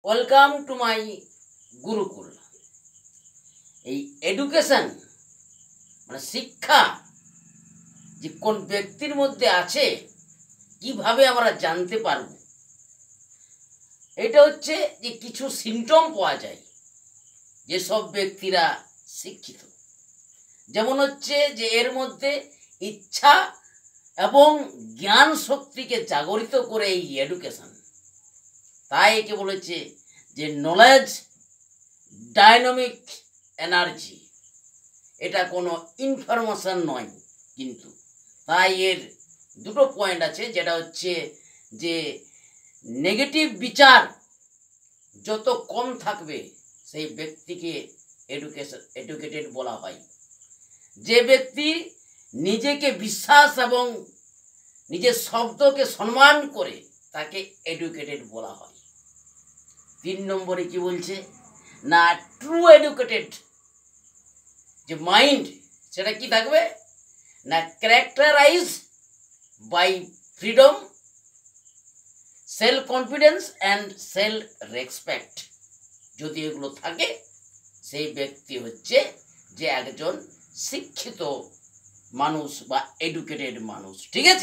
Welcome to my Gurukul. এই education মানে শিক্ষা যে কোন ব্যক্তির মধ্যে আছে কিভাবে আমরা জানতে পারব, এটা হচ্ছে যে কিছু সিমটম পাওয়া যায় যেসব ব্যক্তিরা শিক্ষিত। যেমন হচ্ছে যে এর মধ্যে ইচ্ছা এবং জ্ঞান শক্তিকে জাগরিত করে এই এডুকেশন। তাই একে বলেছে যে নলেজ ডাইনামিক এনার্জি। এটা কোনো ইনফরমেশন নয়, কিন্তু তাই এর দুটো পয়েন্ট আছে, যেটা হচ্ছে যে নেগেটিভ বিচার যত কম থাকবে সেই ব্যক্তিকে এডুকেটেড বলা হয়। যে ব্যক্তি নিজেকে বিশ্বাস এবং নিজের শব্দকে সম্মান করে তাকে এডুকেটেড বলা হয়। 3 নম্বরে কি বলছে না, ট্রু এডুকেটেড যে মাইন্ড সেটা কি থাকবে না, characterize by freedom, self confidence and self respect. যদি এগুলো থাকে সেই ব্যক্তি হচ্ছে যে একজন শিক্ষিত মানুষ বা এডুকেটেড মানুষ। ঠিক আছে।